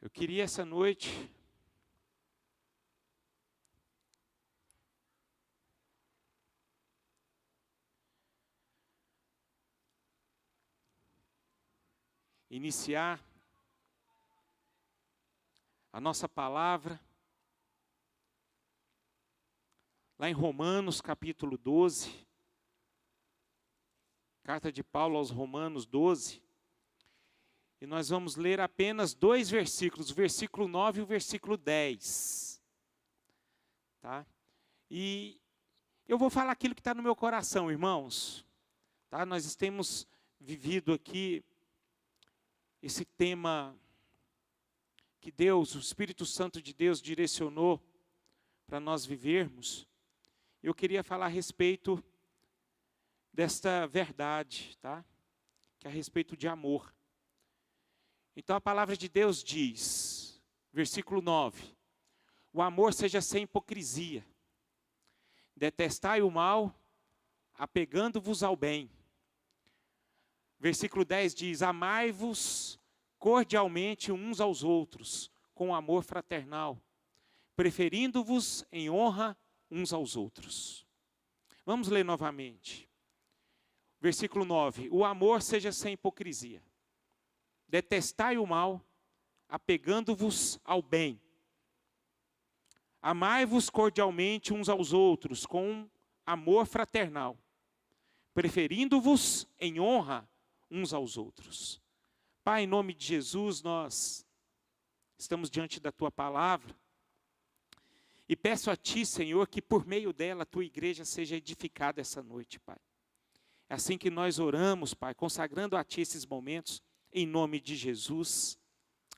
Eu queria essa noite iniciar a nossa palavra lá em Romanos capítulo 12, carta de Paulo aos Romanos 12, e nós vamos ler apenas dois versículos, o versículo 9 e o versículo 10. Tá? E eu vou falar aquilo que está no meu coração, irmãos. Tá? Nós temos vivido aqui esse tema que Deus, o Espírito Santo de Deus direcionou para nós vivermos. Eu queria falar a respeito desta verdade, tá? Que é a respeito de amor. Então a palavra de Deus diz, versículo 9, o amor seja sem hipocrisia, detestai o mal, apegando-vos ao bem. Versículo 10 diz, amai-vos cordialmente uns aos outros, com amor fraternal, preferindo-vos em honra uns aos outros. Vamos ler novamente. Versículo 9, o amor seja sem hipocrisia. Detestai o mal, apegando-vos ao bem. Amai-vos cordialmente uns aos outros, com amor fraternal, preferindo-vos em honra uns aos outros. Pai, em nome de Jesus, nós estamos diante da Tua palavra, e peço a Ti, Senhor, que por meio dela a Tua igreja seja edificada essa noite, Pai. É assim que nós oramos, Pai, consagrando a Ti esses momentos, em nome de Jesus.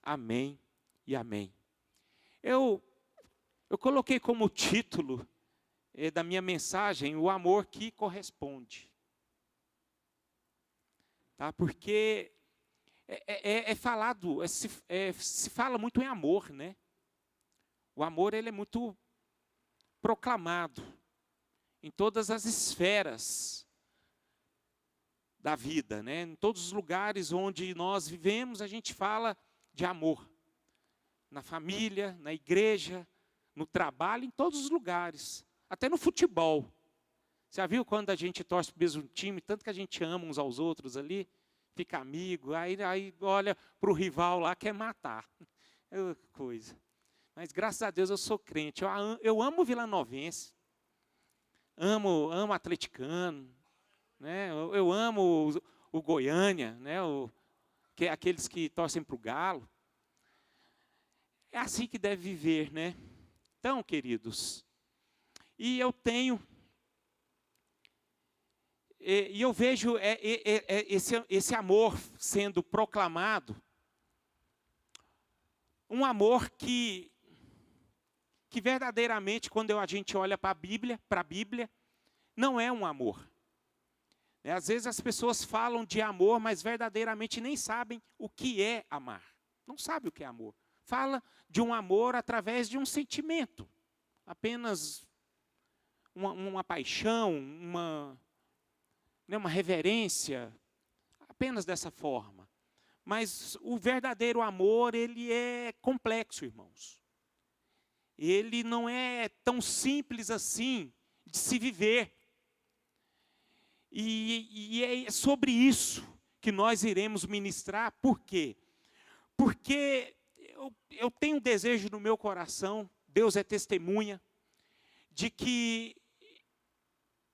Amém e amém. Eu coloquei como título da minha mensagem, o amor que corresponde. Tá? Porque se fala muito em amor, né? O amor ele é muito proclamado em todas as esferas da vida, né? Em todos os lugares onde nós vivemos, a gente fala de amor. Na família, na igreja, no trabalho, em todos os lugares. Até no futebol. Você já viu quando a gente torce para o mesmo time, tanto que a gente ama uns aos outros ali, fica amigo, aí olha para o rival lá, quer matar. É coisa. Mas graças a Deus eu sou crente. Eu amo o vilanovense, amo atleticano, né? Eu amo o Goiânia, né? Aqueles que torcem para o Galo. É assim que deve viver, né? Então, queridos, e eu tenho, e eu vejo esse amor sendo proclamado, um amor que verdadeiramente, quando a gente olha para a Bíblia, não é um amor. Às vezes as pessoas falam de amor, mas verdadeiramente nem sabem o que é amar. Não sabe o que é amor. Fala de um amor através de um sentimento. Apenas uma paixão, uma reverência. Apenas dessa forma. Mas o verdadeiro amor, ele é complexo, irmãos. Ele não é tão simples assim de se viver. E é sobre isso que nós iremos ministrar. Por quê? Porque eu tenho um desejo no meu coração, Deus é testemunha, de que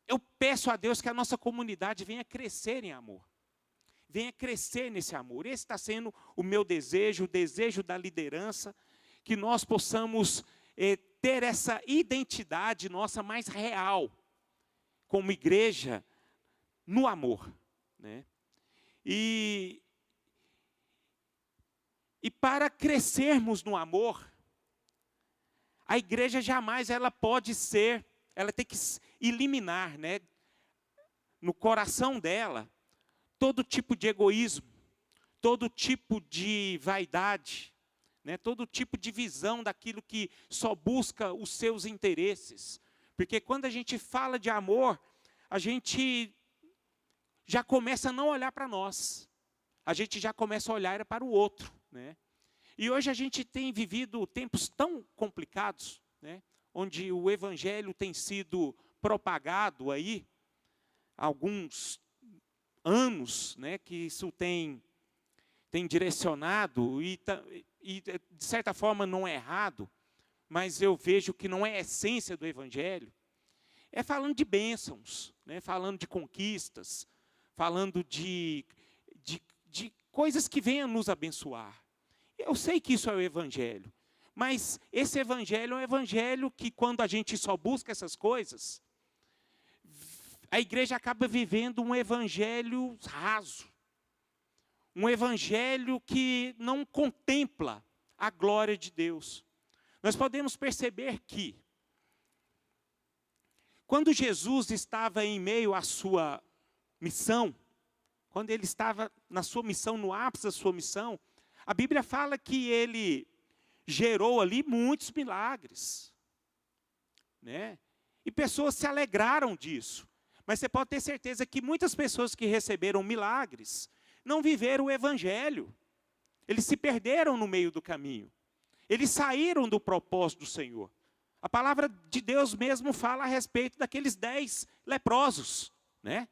eu peço a Deus que a nossa comunidade venha crescer em amor. Venha crescer nesse amor. Esse está sendo o meu desejo, o desejo da liderança, que nós possamos ter essa identidade nossa mais real, como igreja, no amor, né? E para crescermos no amor, a igreja jamais ela tem que eliminar, né, no coração dela, todo tipo de egoísmo, todo tipo de vaidade, né, todo tipo de visão daquilo que só busca os seus interesses. Porque quando a gente fala de amor, a gente já começa a não olhar para nós. A gente já começa a olhar para o outro, né? E hoje a gente tem vivido tempos tão complicados, né, onde o evangelho tem sido propagado aí há alguns anos, né, que isso tem direcionado, e de certa forma não é errado, mas eu vejo que não é a essência do evangelho. É falando de bênçãos, né, falando de conquistas, falando de coisas que venham nos abençoar. Eu sei que isso é o evangelho, mas esse evangelho é um evangelho que, quando a gente só busca essas coisas, a igreja acaba vivendo um evangelho raso, um evangelho que não contempla a glória de Deus. Nós podemos perceber que, quando Jesus estava em meio à sua missão, quando ele estava na sua missão, no ápice da sua missão, a Bíblia fala que ele gerou ali muitos milagres, né? E pessoas se alegraram disso. Mas você pode ter certeza que muitas pessoas que receberam milagres não viveram o evangelho. Eles se perderam no meio do caminho. Eles saíram do propósito do Senhor. A palavra de Deus mesmo fala a respeito daqueles 10 leprosos, né?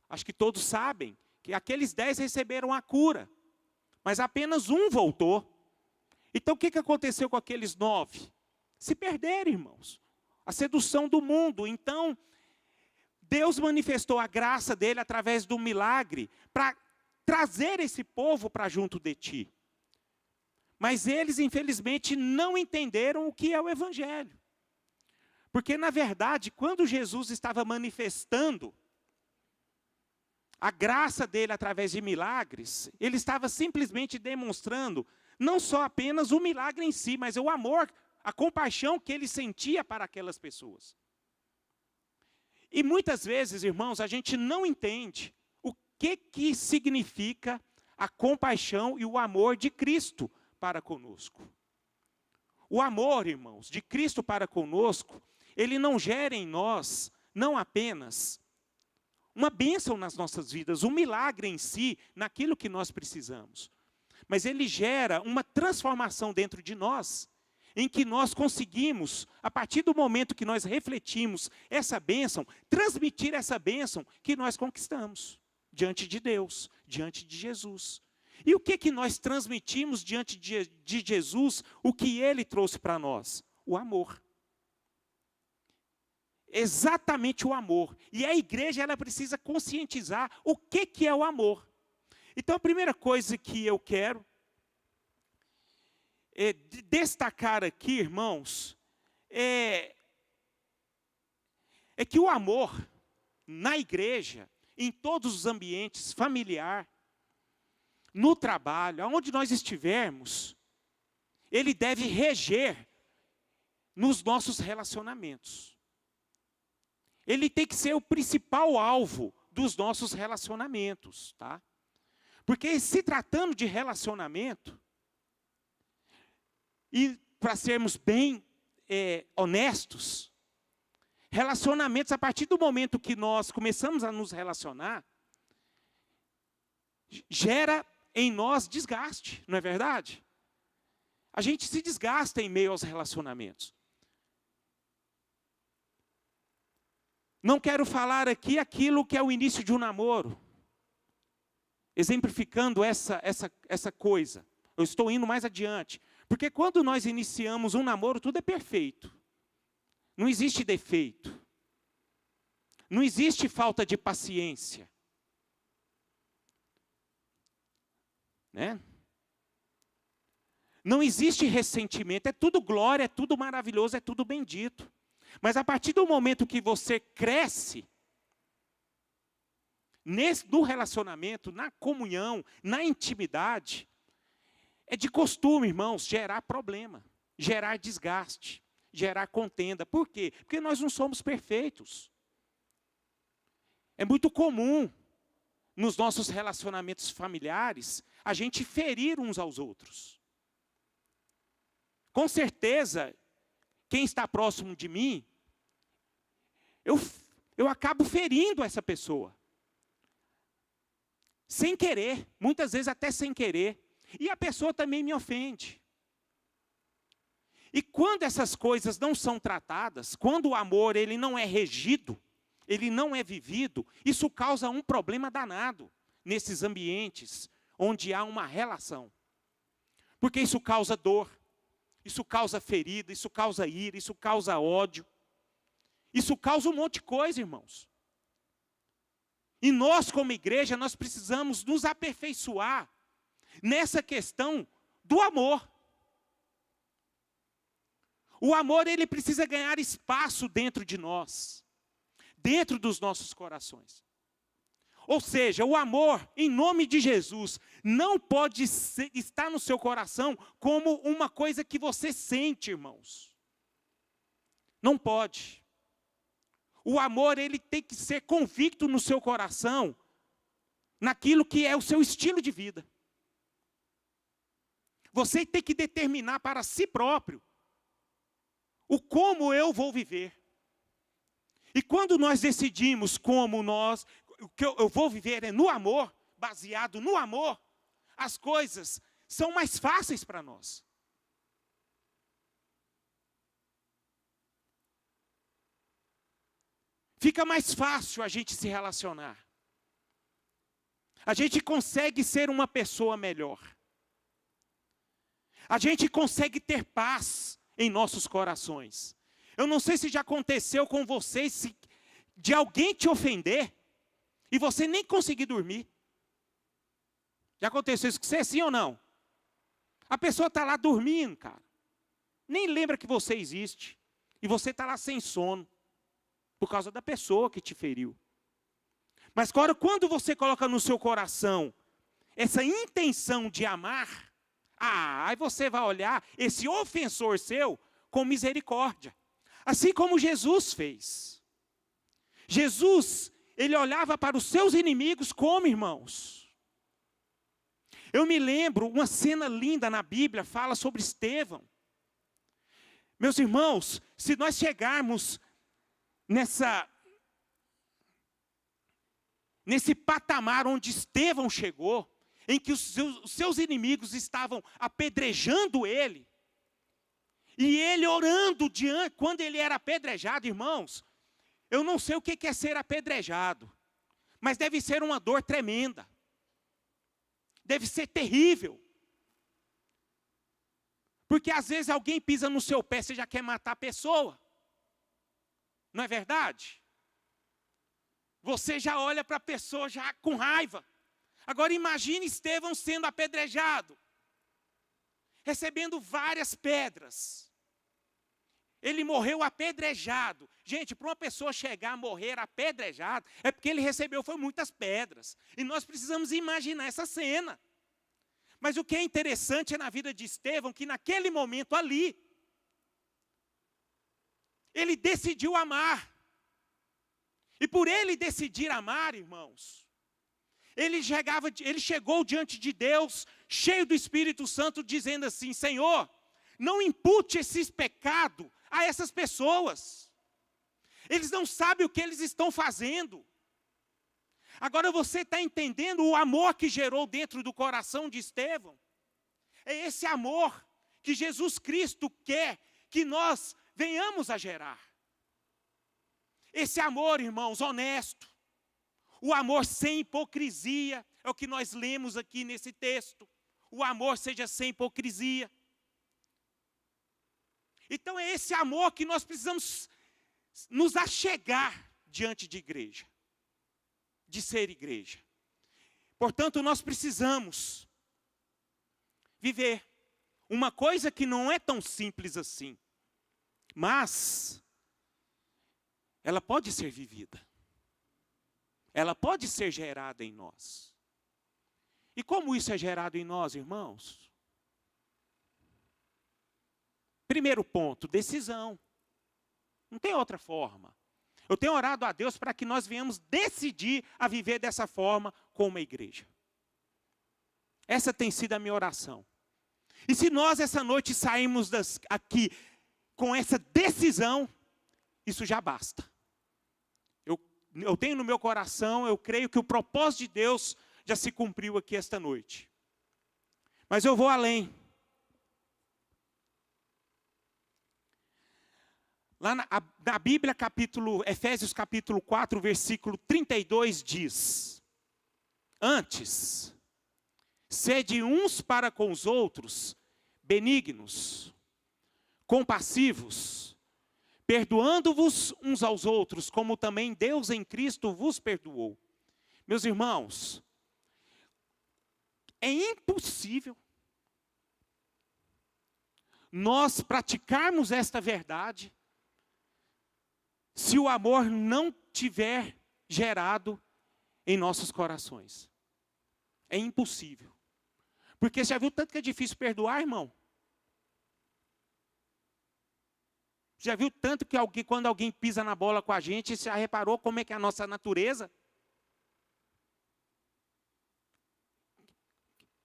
Acho que todos sabem que aqueles 10 receberam a cura, mas apenas um voltou. Então o que aconteceu com aqueles 9? Se perderam, irmãos. A sedução do mundo. Então, Deus manifestou a graça dele através do milagre para trazer esse povo para junto de ti. Mas eles, infelizmente, não entenderam o que é o evangelho. Porque, na verdade, quando Jesus estava manifestando a graça dele através de milagres, ele estava simplesmente demonstrando não só apenas o milagre em si, mas o amor, a compaixão que ele sentia para aquelas pessoas. E muitas vezes, irmãos, a gente não entende o que significa a compaixão e o amor de Cristo para conosco. O amor, irmãos, de Cristo para conosco, ele não gera em nós, não apenas uma bênção nas nossas vidas, um milagre em si, naquilo que nós precisamos. Mas ele gera uma transformação dentro de nós, em que nós conseguimos, a partir do momento que nós refletimos essa bênção, transmitir essa bênção que nós conquistamos diante de Deus, diante de Jesus. E o que nós transmitimos diante de Jesus, o que ele trouxe para nós? O amor. Exatamente o amor. E a igreja, ela precisa conscientizar o que é o amor. Então, a primeira coisa que eu quero destacar aqui, irmãos, é que o amor na igreja, em todos os ambientes, familiar, no trabalho, aonde nós estivermos, ele deve reger nos nossos relacionamentos. Ele tem que ser o principal alvo dos nossos relacionamentos, tá? Porque, se tratando de relacionamento, e para sermos bem honestos, relacionamentos, a partir do momento que nós começamos a nos relacionar, gera em nós desgaste, não é verdade? A gente se desgasta em meio aos relacionamentos. Não quero falar aqui aquilo que é o início de um namoro, exemplificando essa coisa. Eu estou indo mais adiante. Porque quando nós iniciamos um namoro, tudo é perfeito. Não existe defeito. Não existe falta de paciência. Né? Não existe ressentimento. É tudo glória, é tudo maravilhoso, é tudo bendito. Mas a partir do momento que você cresce, no relacionamento, na comunhão, na intimidade, é de costume, irmãos, gerar problema, gerar desgaste, gerar contenda. Por quê? Porque nós não somos perfeitos. É muito comum, nos nossos relacionamentos familiares, a gente ferir uns aos outros. Com certeza, quem está próximo de mim, eu acabo ferindo essa pessoa. Sem querer, muitas vezes até sem querer. E a pessoa também me ofende. E quando essas coisas não são tratadas, quando o amor ele não é regido, ele não é vivido, isso causa um problema danado nesses ambientes onde há uma relação. Porque isso causa dor, isso causa ferida, isso causa ira, isso causa ódio. Isso causa um monte de coisa, irmãos. E nós, como igreja, nós precisamos nos aperfeiçoar nessa questão do amor. O amor, ele precisa ganhar espaço dentro de nós, dentro dos nossos corações. Ou seja, o amor, em nome de Jesus, não pode estar no seu coração como uma coisa que você sente, irmãos. Não pode. O amor, ele tem que ser convicto no seu coração, naquilo que é o seu estilo de vida. Você tem que determinar para si próprio o como eu vou viver. E quando nós decidimos o que eu vou viver é no amor, baseado no amor, as coisas são mais fáceis para nós. Fica mais fácil a gente se relacionar. A gente consegue ser uma pessoa melhor. A gente consegue ter paz em nossos corações. Eu não sei se já aconteceu com vocês de alguém te ofender e você nem conseguir dormir. Já aconteceu isso com você, sim ou não? A pessoa está lá dormindo, cara. Nem lembra que você existe. E você está lá sem sono. Por causa da pessoa que te feriu. Mas agora, quando você coloca no seu coração essa intenção de amar, aí você vai olhar esse ofensor seu com misericórdia. Assim como Jesus fez. Jesus, ele olhava para os seus inimigos como irmãos. Eu me lembro, uma cena linda na Bíblia fala sobre Estevão. Meus irmãos, se nós chegarmos nesse patamar onde Estevão chegou, em que os seus inimigos estavam apedrejando ele, e ele orando quando ele era apedrejado, irmãos, eu não sei o que é ser apedrejado, mas deve ser uma dor tremenda, deve ser terrível, porque às vezes alguém pisa no seu pé, você já quer matar a pessoa. Não é verdade? Você já olha para a pessoa já com raiva. Agora imagine Estevão sendo apedrejado, recebendo várias pedras. Ele morreu apedrejado. Gente, para uma pessoa chegar a morrer apedrejado, é porque ele recebeu foi muitas pedras. E nós precisamos imaginar essa cena. Mas o que é interessante é na vida de Estevão, que naquele momento ali, ele decidiu amar. E por ele decidir amar, irmãos, ele chegou diante de Deus, cheio do Espírito Santo, dizendo assim: Senhor, não impute esses pecados a essas pessoas. Eles não sabem o que eles estão fazendo. Agora você está entendendo o amor que gerou dentro do coração de Estevão? É esse amor que Jesus Cristo quer que nós venhamos a gerar. Esse amor, irmãos, honesto. O amor sem hipocrisia. É o que nós lemos aqui nesse texto. O amor seja sem hipocrisia. Então é esse amor que nós precisamos nos achegar diante de igreja. De ser igreja. Portanto, nós precisamos viver uma coisa que não é tão simples assim. Mas ela pode ser vivida. Ela pode ser gerada em nós. E como isso é gerado em nós, irmãos? Primeiro ponto, decisão. Não tem outra forma. Eu tenho orado a Deus para que nós venhamos decidir a viver dessa forma como igreja. Essa tem sido a minha oração. E se nós essa noite sairmos aqui com essa decisão, isso já basta. Eu tenho no meu coração, eu creio que o propósito de Deus já se cumpriu aqui esta noite. Mas eu vou além. Lá na Bíblia, Efésios capítulo 4, versículo 32 diz: antes, sede uns para com os outros, benignos, compassivos, perdoando-vos uns aos outros, como também Deus em Cristo vos perdoou. Meus irmãos, é impossível nós praticarmos esta verdade se o amor não tiver gerado em nossos corações. É impossível. Porque você já viu tanto que é difícil perdoar, irmão? Já viu tanto que quando alguém pisa na bola com a gente, você já reparou como é que é a nossa natureza?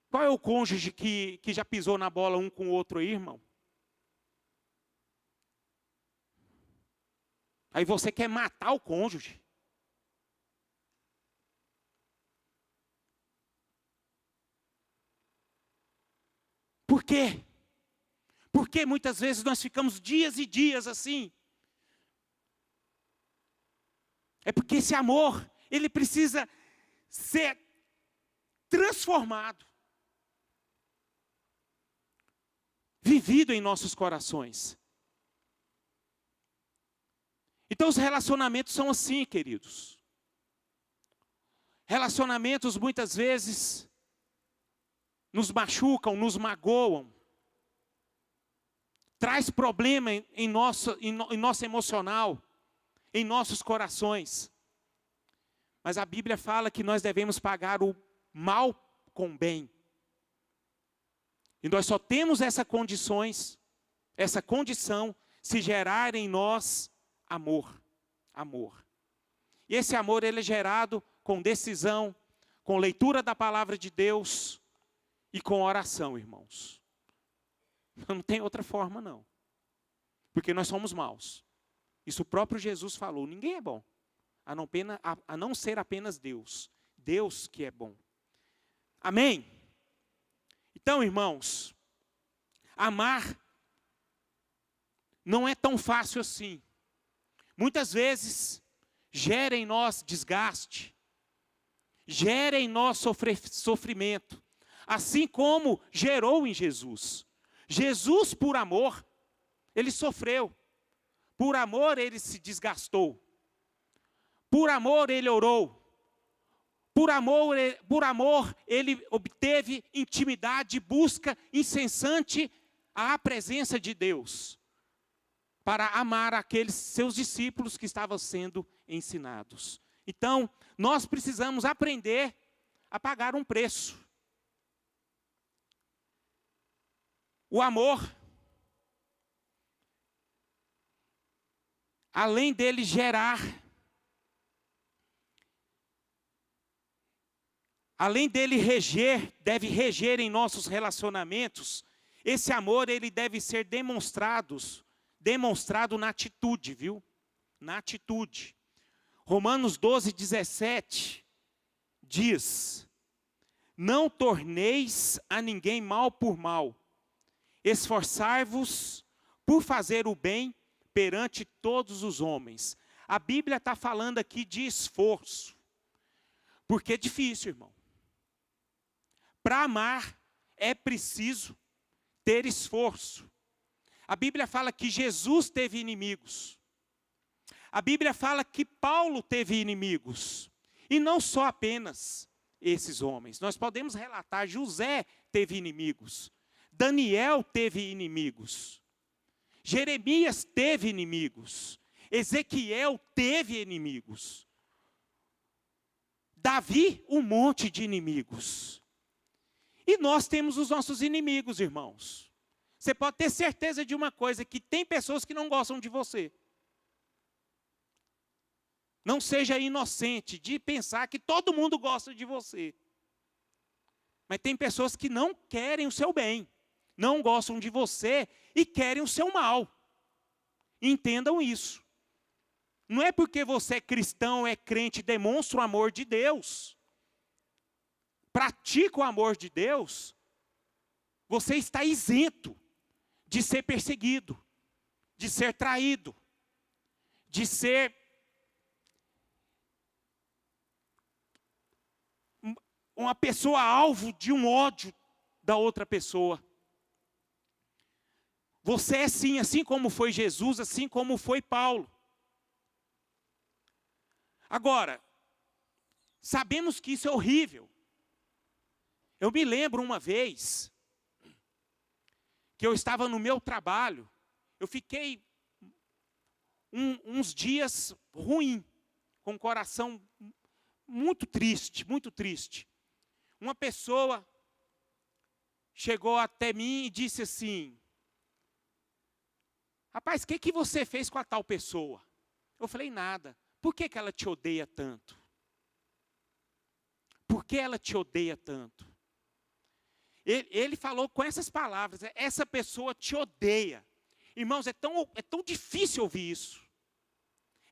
Qual é o cônjuge que já pisou na bola um com o outro aí, irmão? Aí você quer matar o cônjuge. Por quê? Porque muitas vezes nós ficamos dias e dias assim. É porque esse amor, ele precisa ser transformado, vivido em nossos corações. Então os relacionamentos são assim, queridos. Relacionamentos muitas vezes nos machucam, nos magoam. Traz problema em nosso emocional, em nossos corações. Mas a Bíblia fala que nós devemos pagar o mal com bem. E nós só temos essa condição se gerar em nós amor. Amor. E esse amor, ele é gerado com decisão, com leitura da palavra de Deus e com oração, irmãos. Não tem outra forma, não. Porque nós somos maus. Isso o próprio Jesus falou. Ninguém é bom, a não ser apenas Deus. Deus que é bom. Amém? Então, irmãos, amar não é tão fácil assim. Muitas vezes, gera em nós desgaste, gera em nós sofrimento, assim como gerou em Jesus. Jesus, por amor, ele sofreu. Por amor, ele se desgastou. Por amor, ele orou. Por amor, ele obteve intimidade, busca incessante à presença de Deus, para amar aqueles seus discípulos que estavam sendo ensinados. Então, nós precisamos aprender a pagar um preço. O amor, além dele gerar, além dele deve reger em nossos relacionamentos, esse amor ele deve ser demonstrado na atitude, viu? Na atitude. Romanos 12, 17 diz: não torneis a ninguém mal por mal, esforçai-vos por fazer o bem perante todos os homens. A Bíblia está falando aqui de esforço, porque é difícil, irmão. Para amar é preciso ter esforço. A Bíblia fala que Jesus teve inimigos. A Bíblia fala que Paulo teve inimigos. E não só apenas esses homens. Nós podemos relatar, José teve inimigos. Daniel teve inimigos. Jeremias teve inimigos. Ezequiel teve inimigos. Davi, um monte de inimigos. E nós temos os nossos inimigos, irmãos. Você pode ter certeza de uma coisa, que tem pessoas que não gostam de você. Não seja inocente de pensar que todo mundo gosta de você. Mas tem pessoas que não querem o seu bem, não gostam de você e querem o seu mal. Entendam isso. Não é porque você é cristão, é crente, demonstra o amor de Deus, pratica o amor de Deus, você está isento de ser perseguido, de ser traído, de ser uma pessoa alvo de um ódio da outra pessoa. Você é sim, assim como foi Jesus, assim como foi Paulo. Agora, sabemos que isso é horrível. Eu me lembro uma vez que eu estava no meu trabalho, eu fiquei uns dias ruim, com o coração muito triste, muito triste. Uma pessoa chegou até mim e disse assim: rapaz, o que você fez com a tal pessoa? Eu falei: nada. Por que ela te odeia tanto? Por que ela te odeia tanto? Ele falou com essas palavras: essa pessoa te odeia. Irmãos, é tão difícil ouvir isso.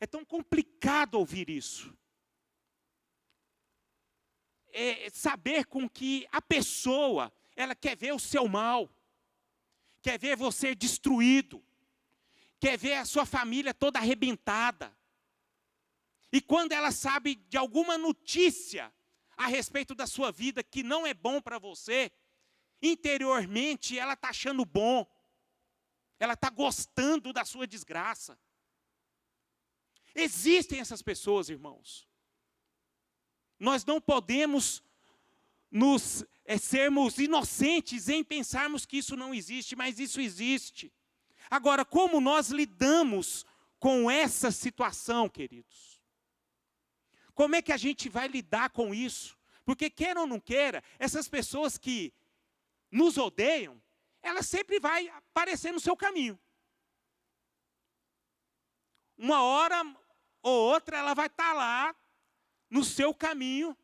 É tão complicado ouvir isso. É saber com que a pessoa, ela quer ver o seu mal, quer ver você destruído, quer ver a sua família toda arrebentada. E quando ela sabe de alguma notícia a respeito da sua vida que não é bom para você, interiormente ela está achando bom, ela está gostando da sua desgraça. Existem essas pessoas, irmãos. Nós não podemos sermos inocentes em pensarmos que isso não existe, mas isso existe. Agora, como nós lidamos com essa situação, queridos? Como é que a gente vai lidar com isso? Porque, queira ou não queira, essas pessoas que nos odeiam, elas sempre vão aparecer no seu caminho. Uma hora ou outra, ela vai estar lá, no seu caminho,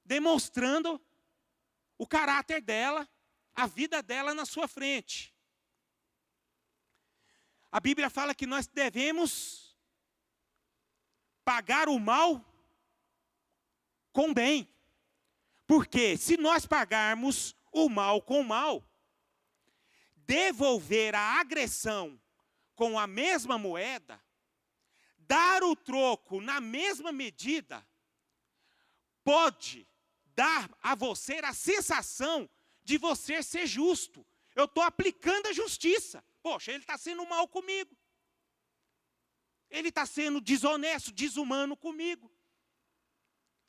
demonstrando o caráter dela, a vida dela na sua frente. A Bíblia fala que nós devemos pagar o mal com bem. Porque se nós pagarmos o mal com o mal, devolver a agressão com a mesma moeda, dar o troco na mesma medida, pode dar a você a sensação de você ser justo. Eu estou aplicando a justiça. Poxa, ele está sendo mal comigo. Ele está sendo desonesto, desumano comigo.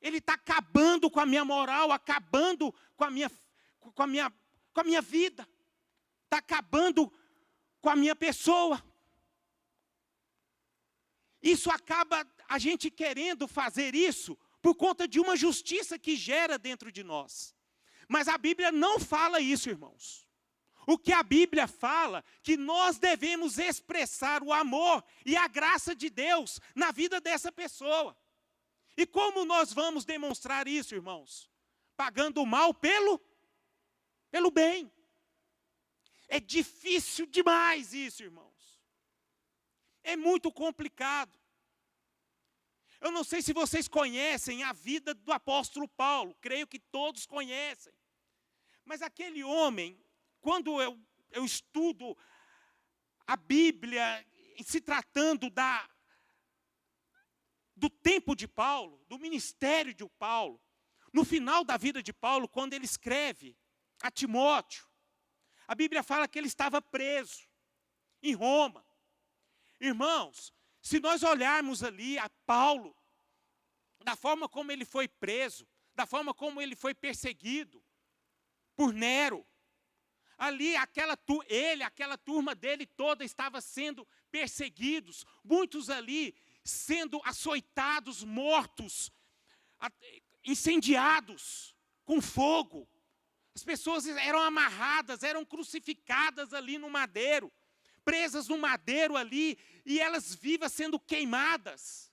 Ele está acabando com a minha moral, acabando com a minha vida. Está acabando com a minha pessoa. Isso acaba a gente querendo fazer isso por conta de uma justiça que gera dentro de nós. Mas a Bíblia não fala isso, irmãos. O que a Bíblia fala, que nós devemos expressar o amor e a graça de Deus na vida dessa pessoa. E como nós vamos demonstrar isso, irmãos? Pagando o mal pelo bem. É difícil demais isso, irmãos. É muito complicado. Eu não sei se vocês conhecem a vida do apóstolo Paulo, creio que todos conhecem. Mas aquele homem, quando eu estudo a Bíblia, se tratando do tempo de Paulo, do ministério de Paulo, no final da vida de Paulo, quando ele escreve a Timóteo, a Bíblia fala que ele estava preso em Roma. Irmãos, se nós olharmos ali a Paulo, da forma como ele foi preso, da forma como ele foi perseguido por Nero, ali aquela turma dele toda estava sendo perseguidos, muitos ali sendo açoitados, mortos, incendiados com fogo. As pessoas eram amarradas, eram crucificadas ali no madeiro, presas no madeiro ali, e elas vivas sendo queimadas.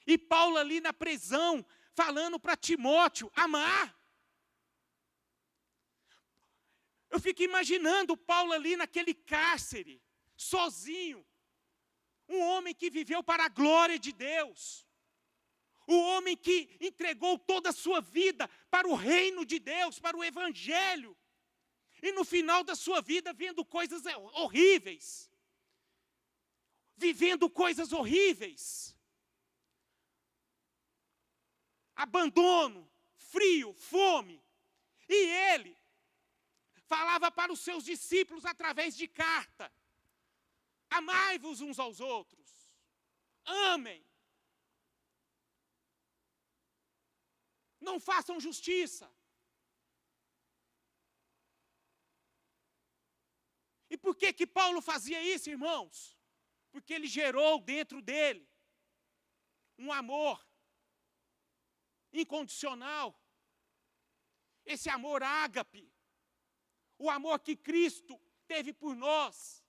E Paulo ali na prisão, falando para Timóteo, amar. Eu fico imaginando Paulo ali naquele cárcere, sozinho. Um homem que viveu para a glória de Deus. O homem que entregou toda a sua vida para o reino de Deus, para o evangelho. E no final da sua vida, vendo coisas horríveis. Vivendo coisas horríveis. Abandono, frio, fome. E ele falava para os seus discípulos através de carta. Amai-vos uns aos outros. Amem. Não façam justiça. E por que Paulo fazia isso, irmãos? Porque ele gerou dentro dele um amor incondicional. Esse amor ágape. O amor que Cristo teve por nós.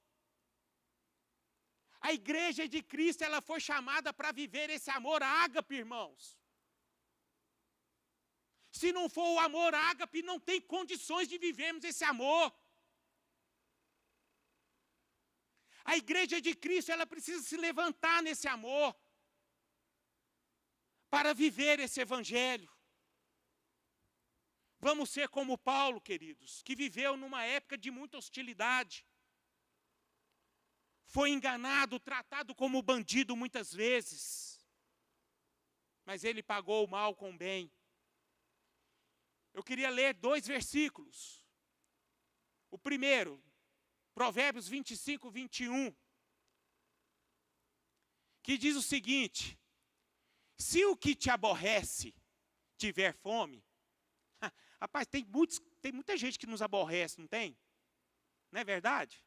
A igreja de Cristo, ela foi chamada para viver esse amor ágape, irmãos. Se não for o amor ágape, não tem condições de vivermos esse amor. A igreja de Cristo, ela precisa se levantar nesse amor para viver esse evangelho. Vamos ser como Paulo, queridos, que viveu numa época de muita hostilidade. Foi enganado, tratado como bandido muitas vezes. Mas ele pagou o mal com o bem. Eu queria ler 2 versículos. O primeiro, Provérbios 25, 21. Que diz o seguinte: se o que te aborrece tiver fome. Rapaz, tem muita gente que nos aborrece, não tem? Não é verdade?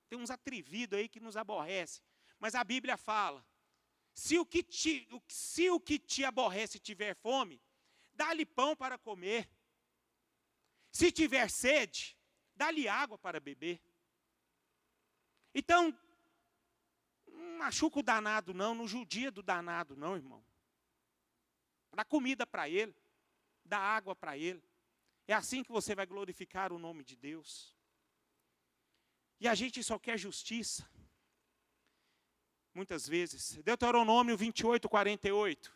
Tem uns atrevidos aí que nos aborrecem. Mas a Bíblia fala, se o que te aborrece tiver fome, dá-lhe pão para comer. Se tiver sede, dá-lhe água para beber. Então, não machuca o danado não, não judia do danado não, irmão. Dá comida para ele, dá água para ele. É assim que você vai glorificar o nome de Deus. E a gente só quer justiça. Muitas vezes. Deuteronômio 28, 48.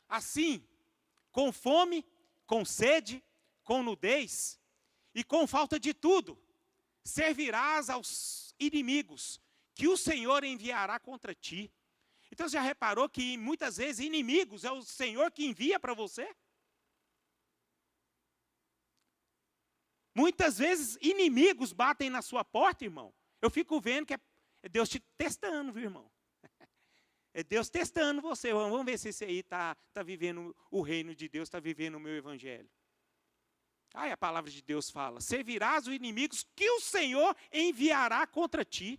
Assim, com fome, com sede, com nudez e com falta de tudo, servirás aos inimigos que o Senhor enviará contra ti. Então, você já reparou que muitas vezes inimigos é o Senhor que envia para você? Muitas vezes inimigos batem na sua porta, irmão. Eu fico vendo que é Deus te testando, viu, irmão? É Deus testando você. Vamos ver se esse aí está vivendo o reino de Deus, está vivendo o meu evangelho. Aí a palavra de Deus fala, servirás os inimigos que o Senhor enviará contra ti.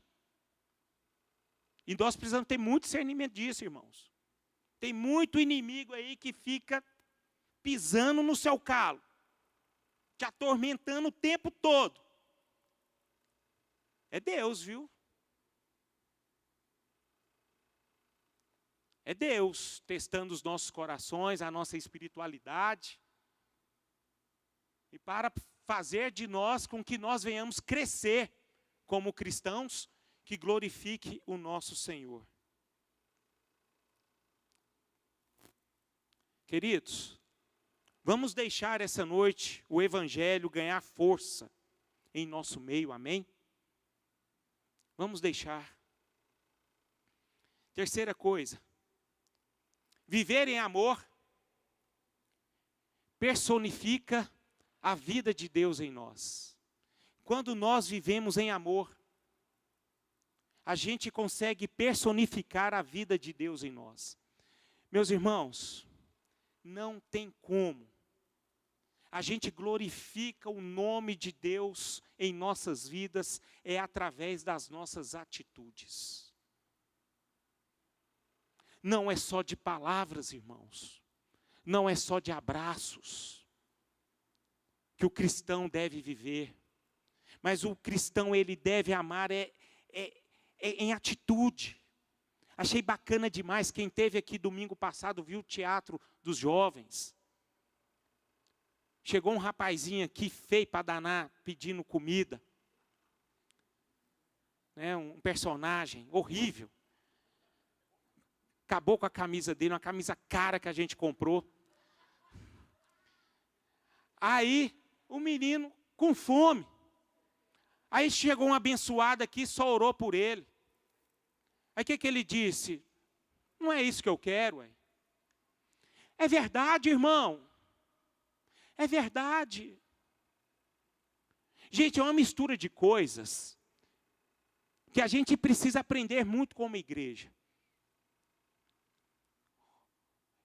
E nós precisamos ter muito discernimento disso, irmãos. Tem muito inimigo aí que fica pisando no seu calo, te atormentando o tempo todo. É Deus, viu? É Deus testando os nossos corações, a nossa espiritualidade. E para fazer de nós com que nós venhamos crescer como cristãos, que glorifique o nosso Senhor. Queridos, vamos deixar essa noite o Evangelho ganhar força em nosso meio, amém? Vamos deixar. Terceira coisa, viver em amor personifica a vida de Deus em nós. Quando nós vivemos em amor, a gente consegue personificar a vida de Deus em nós. Meus irmãos, não tem como. A gente glorifica o nome de Deus em nossas vidas é através das nossas atitudes. Não é só de palavras, irmãos. Não é só de abraços que o cristão deve viver. Mas o cristão, ele deve amar em atitude. Achei bacana demais, quem esteve aqui domingo passado viu o teatro dos jovens. Chegou um rapazinho aqui, feio para danar, pedindo comida. Um personagem horrível. Acabou com a camisa dele, uma camisa cara que a gente comprou. Aí, o menino com fome. Aí chegou um abençoado aqui, só orou por ele. Aí o que ele disse? Não é isso que eu quero, ué. É verdade, irmão. É verdade. Gente, é uma mistura de coisas que a gente precisa aprender muito como igreja.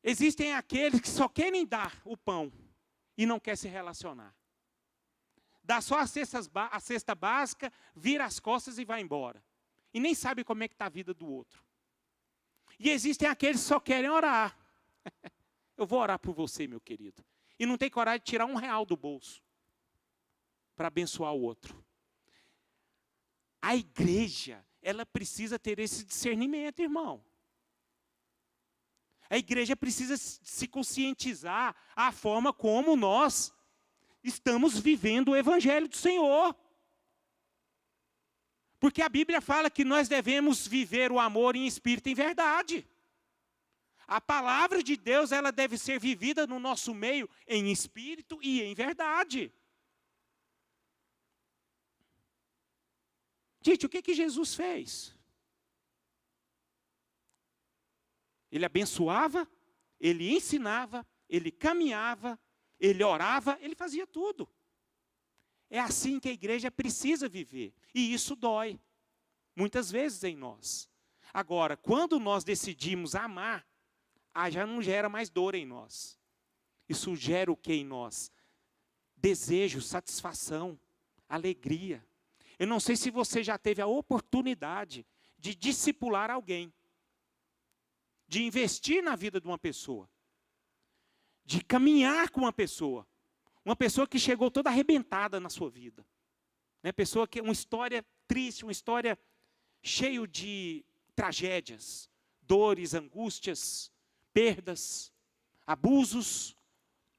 Existem aqueles que só querem dar o pão e não querem se relacionar. Dá só a cesta básica, vira as costas e vai embora. E nem sabe como é que está a vida do outro. E existem aqueles que só querem orar. Eu vou orar por você, meu querido. E não tem coragem de tirar R$1 do bolso para abençoar o outro. A igreja, ela precisa ter esse discernimento, irmão. A igreja precisa se conscientizar a forma como nós estamos vivendo o evangelho do Senhor. Porque a Bíblia fala que nós devemos viver o amor em espírito e em verdade. A palavra de Deus, ela deve ser vivida no nosso meio em espírito e em verdade. Gente, o que Jesus fez? Ele abençoava, ele ensinava, ele caminhava, ele orava, ele fazia tudo. É assim que a igreja precisa viver. E isso dói, muitas vezes em nós. Agora, quando nós decidimos amar, já não gera mais dor em nós. Isso gera o que em nós? Desejo, satisfação, alegria. Eu não sei se você já teve a oportunidade de discipular alguém, de investir na vida de uma pessoa, de caminhar com uma pessoa que chegou toda arrebentada na sua vida, né? Pessoa que uma história triste, uma história cheia de tragédias, dores, angústias, perdas, abusos,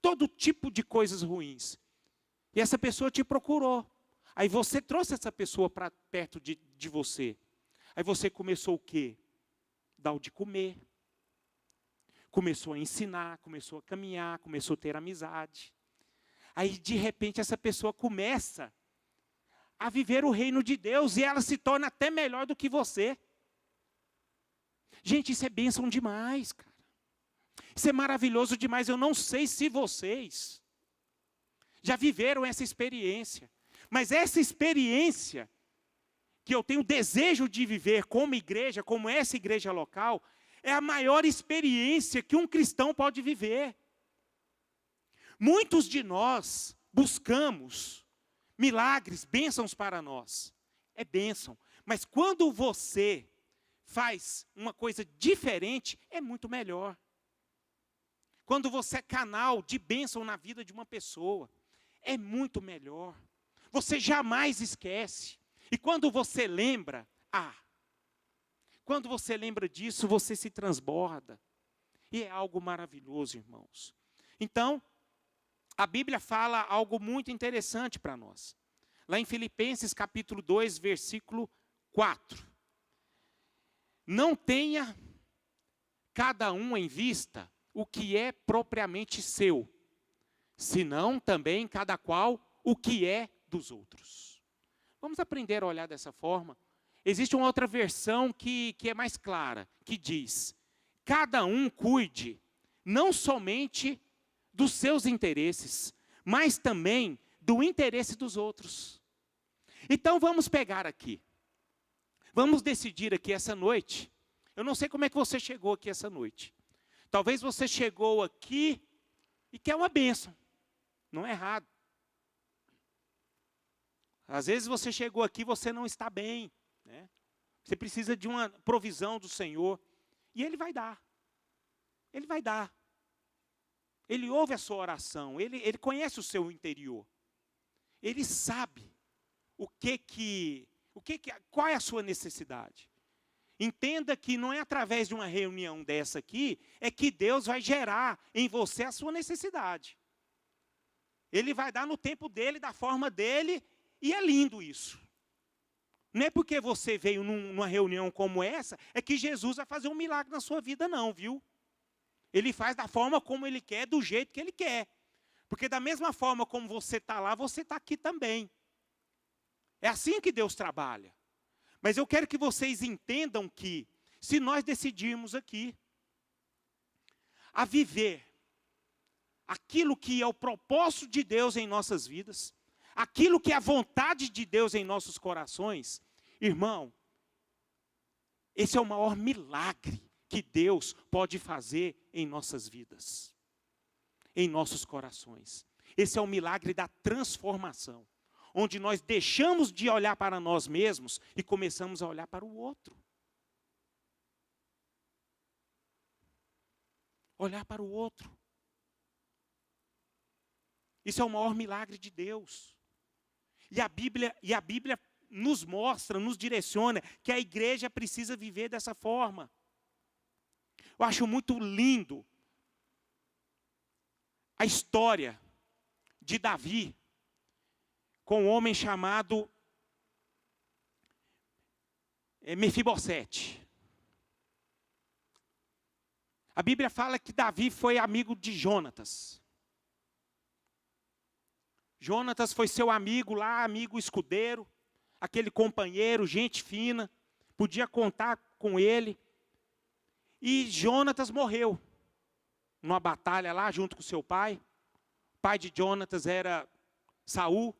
todo tipo de coisas ruins. E essa pessoa te procurou. Aí você trouxe essa pessoa para perto de você. Aí você começou o quê? Dar o de comer. Começou a ensinar, começou a caminhar, começou a ter amizade. Aí, de repente, essa pessoa começa a viver o reino de Deus e ela se torna até melhor do que você. Gente, isso é bênção demais, cara. Isso é maravilhoso demais. Eu não sei se vocês já viveram essa experiência. Mas essa experiência que eu tenho desejo de viver como igreja, como essa igreja local, é a maior experiência que um cristão pode viver. Muitos de nós buscamos milagres, bênçãos para nós. É bênção. Mas quando você faz uma coisa diferente, é muito melhor. Quando você é canal de bênção na vida de uma pessoa, é muito melhor. Você jamais esquece. E quando você lembra, quando você lembra disso, você se transborda. E é algo maravilhoso, irmãos. Então, a Bíblia fala algo muito interessante para nós. Lá em Filipenses capítulo 2, versículo 4. Não tenha cada um em vista o que é propriamente seu, senão também cada qual o que é dos outros. Vamos aprender a olhar dessa forma. Existe uma outra versão que é mais clara, que diz: cada um cuide não somente dos seus interesses, mas também do interesse dos outros. Então vamos pegar aqui. Vamos decidir aqui essa noite. Eu não sei como é que você chegou aqui essa noite. Talvez você chegou aqui e quer uma bênção. Não é errado. Às vezes você chegou aqui e você não está bem, né? Você precisa de uma provisão do Senhor. E Ele vai dar. Ele vai dar. Ele ouve a sua oração. Ele conhece o seu interior. Ele sabe qual é a sua necessidade. Entenda que não é através de uma reunião dessa aqui, é que Deus vai gerar em você a sua necessidade. Ele vai dar no tempo dele, da forma dele, e é lindo isso. Não é porque você veio numa reunião como essa, é que Jesus vai fazer um milagre na sua vida não, viu? Ele faz da forma como Ele quer, do jeito que Ele quer. Porque da mesma forma como você está lá, você está aqui também. É assim que Deus trabalha. Mas eu quero que vocês entendam que, se nós decidirmos aqui a viver aquilo que é o propósito de Deus em nossas vidas, aquilo que é a vontade de Deus em nossos corações, irmão, esse é o maior milagre que Deus pode fazer em nossas vidas, em nossos corações. Esse é o milagre da transformação, onde nós deixamos de olhar para nós mesmos e começamos a olhar para o outro. Olhar para o outro. Isso é o maior milagre de Deus. E a Bíblia nos mostra, nos direciona que a igreja precisa viver dessa forma. Eu acho muito lindo a história de Davi com um homem chamado Mefibosete. A Bíblia fala que Davi foi amigo de Jonatas. Jonatas foi seu amigo lá, amigo escudeiro, aquele companheiro, gente fina, podia contar com ele. E Jonatas morreu numa batalha lá junto com seu pai. O pai de Jonatas era Saul.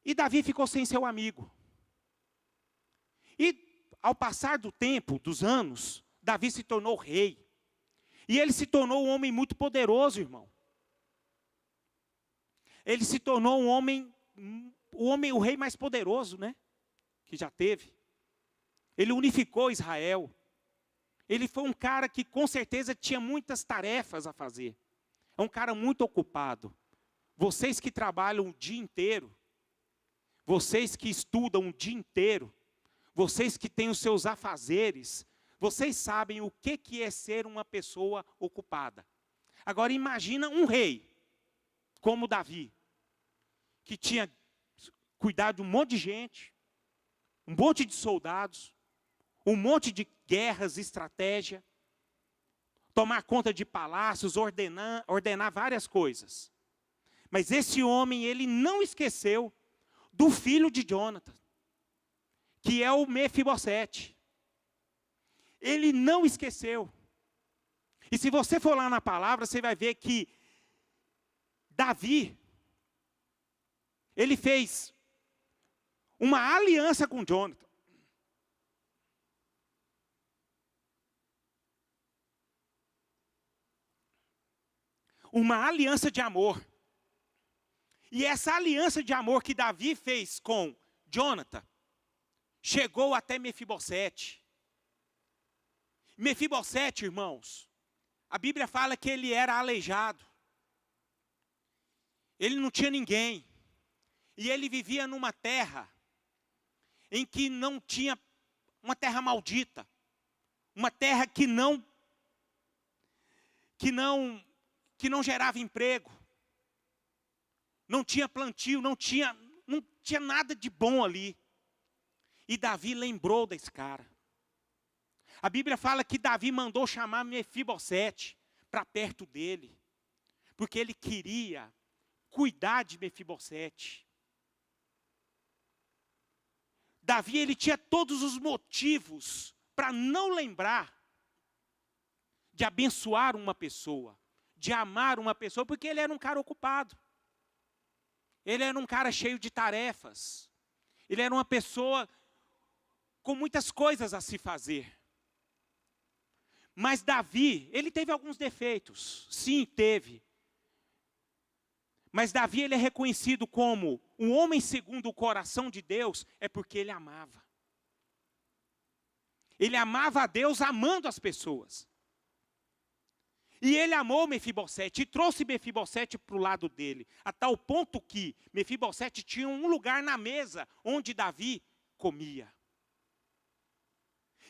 E Davi ficou sem seu amigo. E ao passar do tempo, dos anos, Davi se tornou rei. E ele se tornou um homem muito poderoso, irmão. Ele se tornou o rei mais poderoso, né? Que já teve. Ele unificou Israel. Ele foi um cara que com certeza tinha muitas tarefas a fazer. É um cara muito ocupado. Vocês que trabalham o dia inteiro, vocês que estudam o dia inteiro, vocês que têm os seus afazeres, vocês sabem o que é ser uma pessoa ocupada. Agora imagina um rei, como Davi, que tinha cuidado de um monte de gente, um monte de soldados, um monte de guerras, estratégia, tomar conta de palácios, ordenar várias coisas. Mas esse homem, ele não esqueceu do filho de Jonathan, que é o Mefibosete. Ele não esqueceu. E se você for lá na palavra, você vai ver que Davi, ele fez uma aliança com Jonathan. Uma aliança de amor. E essa aliança de amor que Davi fez com Jonathan, chegou até Mefibosete. Mefibosete, irmãos, a Bíblia fala que ele era aleijado. Ele não tinha ninguém. E ele vivia numa terra em que não tinha, uma terra maldita. Uma terra que não gerava emprego. Não tinha plantio, não tinha nada de bom ali. E Davi lembrou desse cara. A Bíblia fala que Davi mandou chamar Mefibosete para perto dele, porque ele queria cuidar de Mefibosete. Davi, ele tinha todos os motivos para não lembrar de abençoar uma pessoa, de amar uma pessoa, porque ele era um cara ocupado. Ele era um cara cheio de tarefas. Ele era uma pessoa com muitas coisas a se fazer. Mas Davi, ele teve alguns defeitos. Sim, teve. Mas Davi, ele é reconhecido como um homem segundo o coração de Deus, é porque ele amava. Ele amava a Deus amando as pessoas. E ele amou Mefibosete e trouxe Mefibosete para o lado dele, a tal ponto que Mefibosete tinha um lugar na mesa onde Davi comia.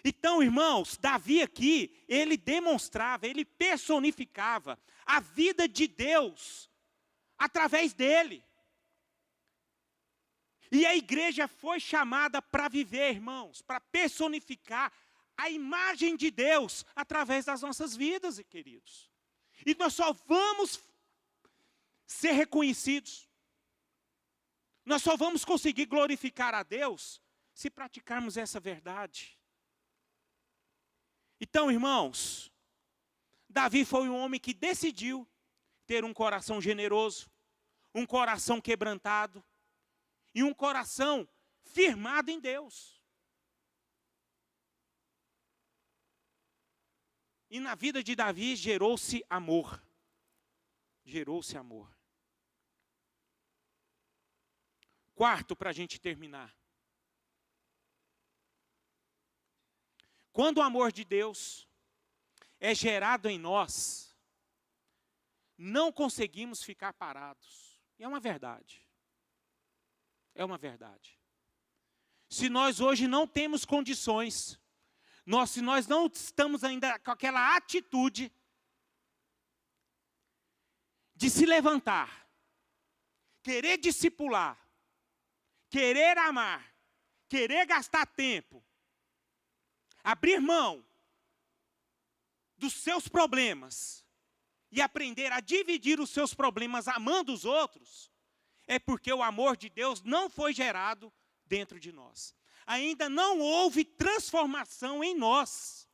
Então, irmãos, Davi aqui, ele demonstrava, ele personificava a vida de Deus através dele. E a igreja foi chamada para viver, irmãos, para personificar a imagem de Deus através das nossas vidas, queridos. E nós só vamos ser reconhecidos. Nós só vamos conseguir glorificar a Deus se praticarmos essa verdade. Então, irmãos, Davi foi um homem que decidiu ter um coração generoso, um coração quebrantado e um coração firmado em Deus. E na vida de Davi gerou-se amor. Gerou-se amor. Quarto, para a gente terminar. Quando o amor de Deus é gerado em nós, não conseguimos ficar parados. E é uma verdade. É uma verdade. Se nós hoje não temos condições, se nós não estamos ainda com aquela atitude de se levantar, querer discipular, querer amar, querer gastar tempo, abrir mão dos seus problemas e aprender a dividir os seus problemas amando os outros, é porque o amor de Deus não foi gerado dentro de nós. Ainda não houve transformação em nós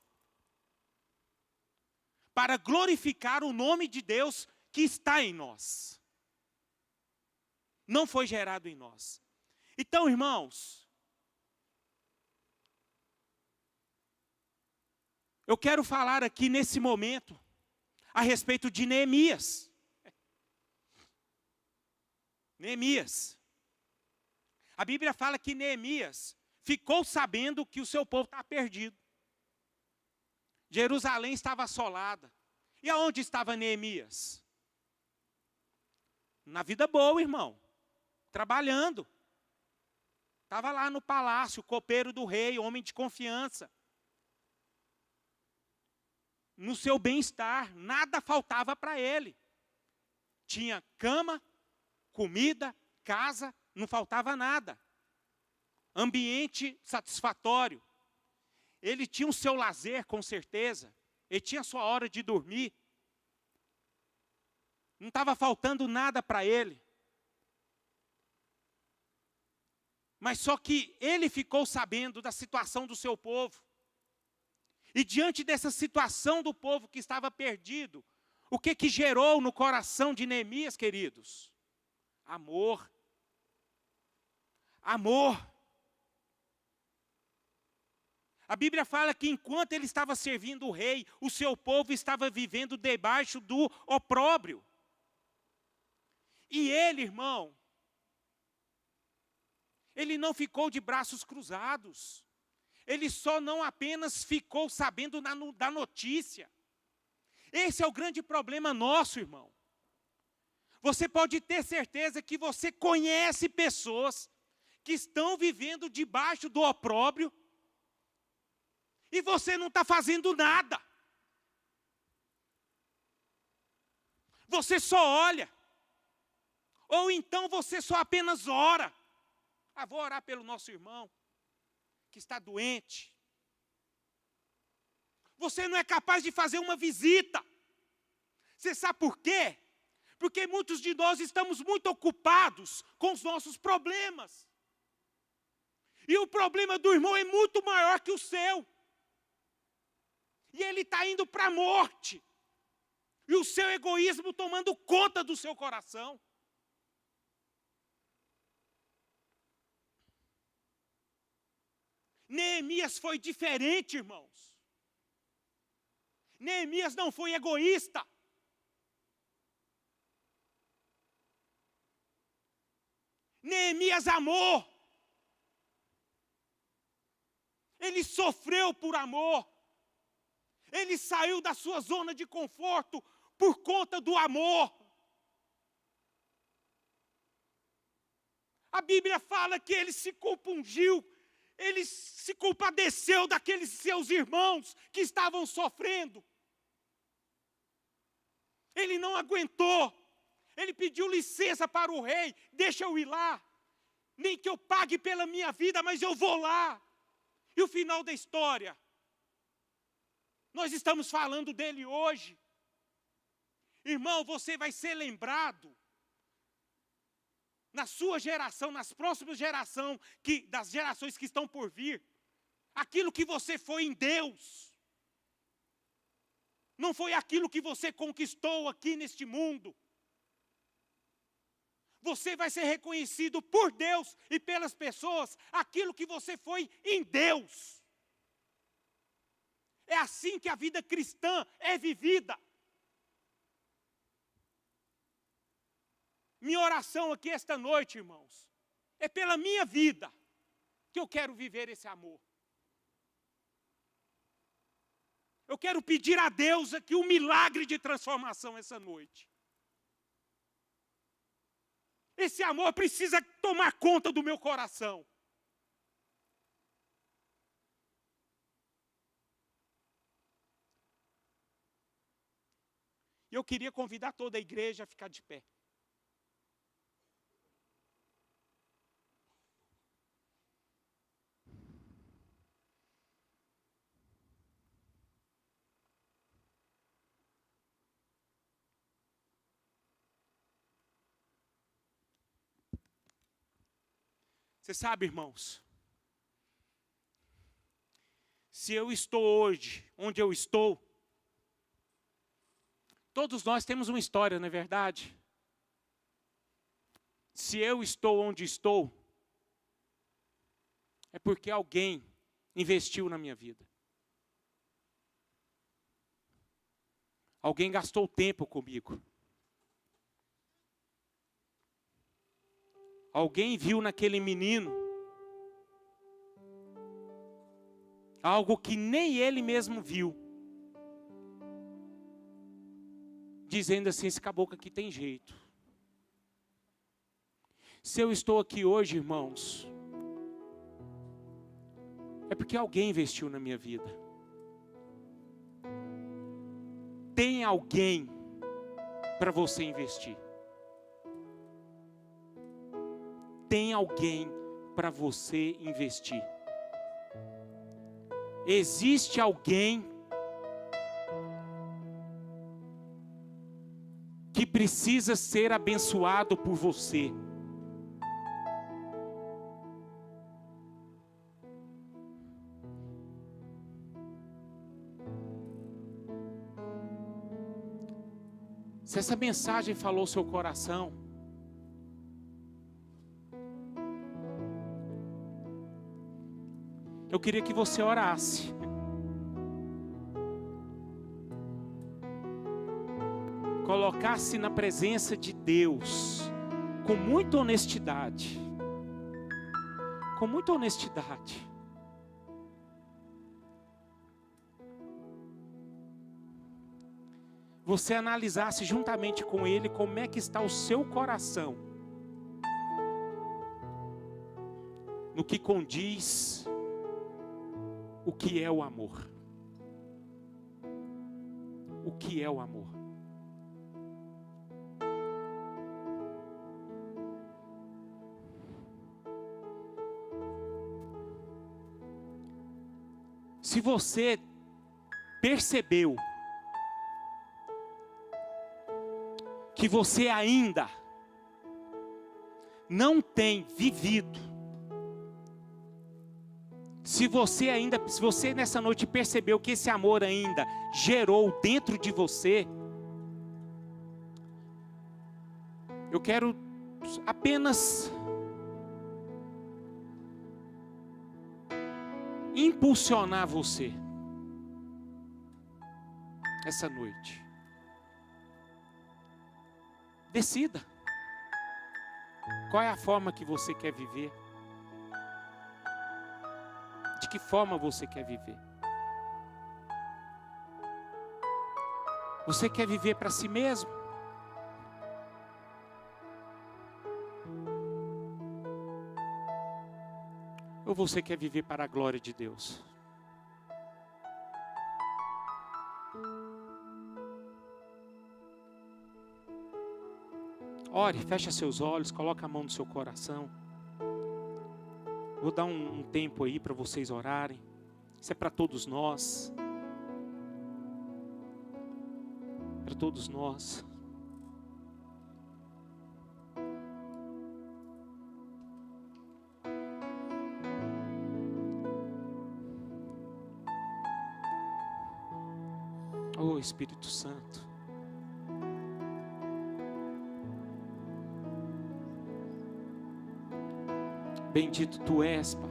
para glorificar o nome de Deus que está em nós. Não foi gerado em nós. Então, irmãos, eu quero falar aqui nesse momento a respeito de Neemias. Neemias. A Bíblia fala que Neemias ficou sabendo que o seu povo estava perdido. Jerusalém estava assolada. E aonde estava Neemias? Na vida boa, irmão. Trabalhando. Estava lá no palácio, copeiro do rei, homem de confiança. No seu bem-estar, nada faltava para ele. Tinha cama, comida, casa, não faltava nada. Ambiente satisfatório. Ele tinha o seu lazer, com certeza. Ele tinha a sua hora de dormir. Não estava faltando nada para ele. Mas só que ele ficou sabendo da situação do seu povo. E diante dessa situação do povo que estava perdido, o que gerou no coração de Neemias, queridos? Amor. Amor. A Bíblia fala que enquanto ele estava servindo o rei, o seu povo estava vivendo debaixo do opróbrio. E ele, irmão, ele não ficou de braços cruzados. Ele só não apenas ficou sabendo da notícia. Esse é o grande problema nosso, irmão. Você pode ter certeza que você conhece pessoas que estão vivendo debaixo do opróbrio e você não está fazendo nada. Você só olha. Ou então você só apenas ora. Vou orar pelo nosso irmão que está doente. Você não é capaz de fazer uma visita. Você sabe por quê? Porque muitos de nós estamos muito ocupados com os nossos problemas. E o problema do irmão é muito maior que o seu. E ele está indo para a morte. E o seu egoísmo tomando conta do seu coração. Neemias foi diferente, irmãos. Neemias não foi egoísta. Neemias amou. Ele sofreu por amor. Ele saiu da sua zona de conforto por conta do amor. A Bíblia fala que ele se compungiu, ele se compadeceu daqueles seus irmãos que estavam sofrendo. Ele não aguentou. Ele pediu licença para o rei, deixa eu ir lá. Nem que eu pague pela minha vida, mas eu vou lá. E o final da história? Nós estamos falando dele hoje. Irmão, você vai ser lembrado na sua geração, nas próximas gerações, das gerações que estão por vir, aquilo que você foi em Deus. Não foi aquilo que você conquistou aqui neste mundo. Você vai ser reconhecido por Deus e pelas pessoas, aquilo que você foi em Deus. É assim que a vida cristã é vivida. Minha oração aqui esta noite, irmãos, é pela minha vida que eu quero viver esse amor. Eu quero pedir a Deus aqui um milagre de transformação essa noite. Esse amor precisa tomar conta do meu coração. E eu queria convidar toda a igreja a ficar de pé. Você sabe, irmãos, se eu estou hoje onde eu estou, todos nós temos uma história, não é verdade? Se eu estou onde estou, é porque alguém investiu na minha vida. Alguém gastou tempo comigo. Alguém viu naquele menino algo que nem ele mesmo viu. Dizendo assim, esse caboclo aqui tem jeito. Se eu estou aqui hoje, irmãos, é porque alguém investiu na minha vida. Tem alguém para você investir. Tem alguém para você investir. Existe alguém que precisa ser abençoado por você. Se essa mensagem falou ao seu coração, eu queria que você orasse. Colocasse na presença de Deus, com muita honestidade. Com muita honestidade. Você analisasse juntamente com Ele como é que está o seu coração. No que condiz o que é o amor. O que é o amor? Se você percebeu que você ainda não tem vivido, se você nessa noite percebeu que esse amor ainda gerou dentro de você, eu quero apenas impulsionar você essa noite. Decida. Qual é a forma que você quer viver? De que forma você quer viver? Você quer viver para si mesmo? Ou você quer viver para a glória de Deus? Ore, fecha seus olhos, coloca a mão no seu coração. Vou dar um tempo aí para vocês orarem. Isso é para todos nós. Para todos nós. Espírito Santo. Bendito Tu és, Pai.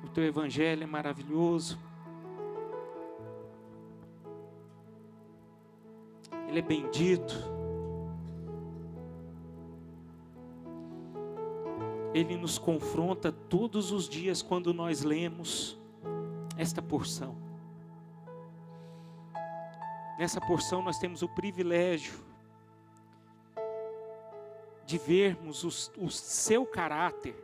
O Teu Evangelho é maravilhoso. Ele é bendito. Ele nos confronta todos os dias quando nós lemos esta porção. Nessa porção nós temos o privilégio de vermos o seu caráter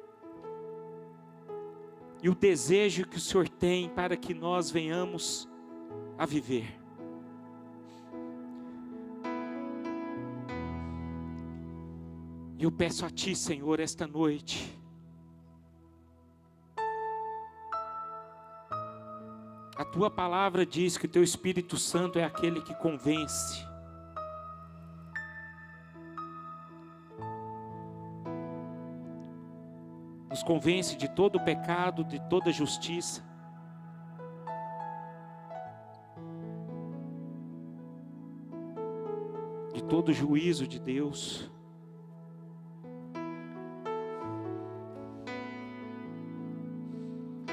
e o desejo que o Senhor tem para que nós venhamos a viver. E eu peço a Ti, Senhor, esta noite, a Tua palavra diz que o Teu Espírito Santo é aquele que convence. Nos convence de todo o pecado, de toda justiça. De todo o juízo de Deus.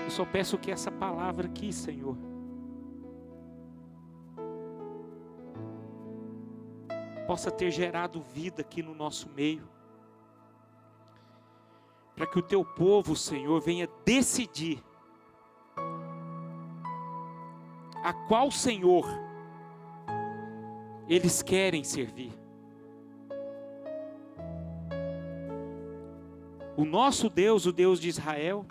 Eu só peço que essa palavra aqui, Senhor, possa ter gerado vida aqui no nosso meio. Para que o Teu povo, Senhor, venha decidir a qual Senhor eles querem servir. O nosso Deus, o Deus de Israel,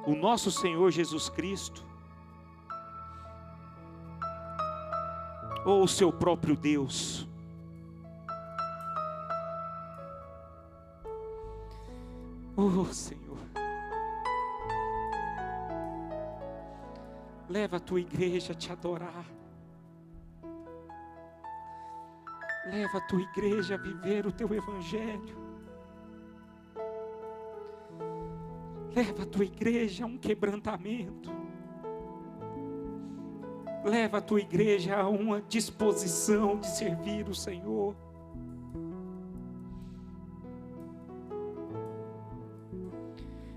o nosso Senhor Jesus Cristo, ou o seu próprio Deus. Oh, Senhor, leva a Tua igreja a Te adorar. Leva a Tua igreja a viver o Teu Evangelho. Leva a Tua igreja a um quebrantamento. Leva a Tua igreja a uma disposição de servir o Senhor.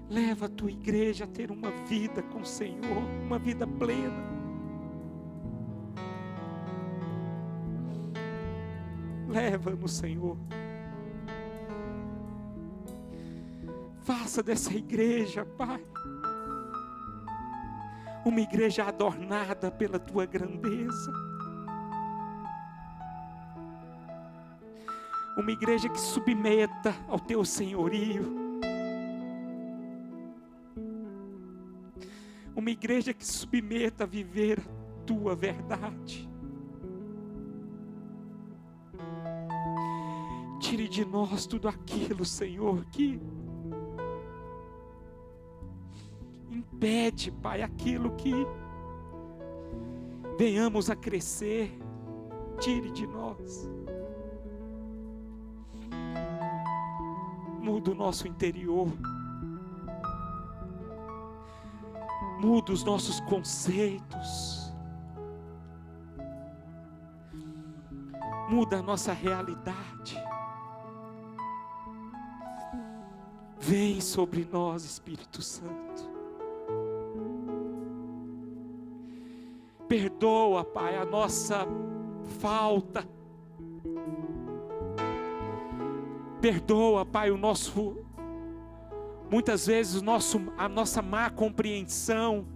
Leva a Tua igreja a ter uma vida com o Senhor, uma vida plena. Leva-nos, Senhor. Faça dessa igreja, Pai, uma igreja adornada pela Tua grandeza. Uma igreja que submeta ao Teu senhorio. Uma igreja que submeta a viver a Tua verdade. Tire de nós tudo aquilo, Senhor, que impede, Pai, aquilo que venhamos a crescer. Tire de nós. Muda o nosso interior. Muda os nossos conceitos. Muda a nossa realidade. Vem sobre nós, Espírito Santo. Perdoa, Pai, a nossa falta. Perdoa, Pai, muitas vezes a nossa má compreensão,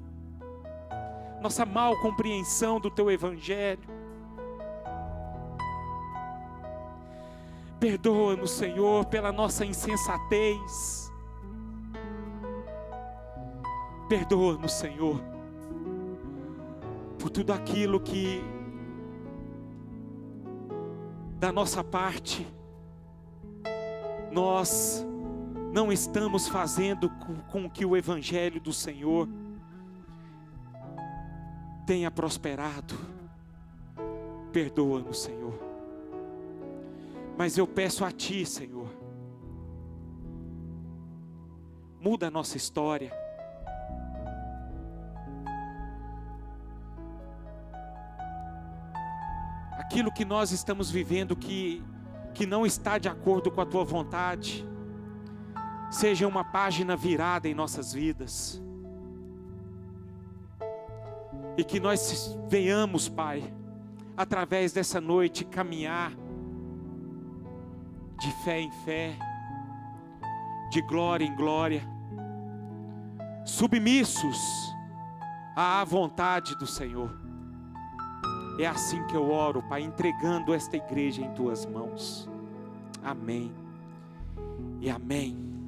nossa mal compreensão do Teu Evangelho. Perdoa-nos, Senhor, pela nossa insensatez. Perdoa-nos, Senhor, por tudo aquilo que da nossa parte nós não estamos fazendo com que o Evangelho do Senhor tenha prosperado. Perdoa-nos, Senhor. Mas eu peço a Ti, Senhor, muda a nossa história. Aquilo que nós estamos vivendo que não está de acordo com a Tua vontade, seja uma página virada em nossas vidas. E que nós venhamos, Pai, através dessa noite, caminhar de fé em fé, de glória em glória, submissos à vontade do Senhor. É assim que eu oro, Pai, entregando esta igreja em Tuas mãos. Amém e amém.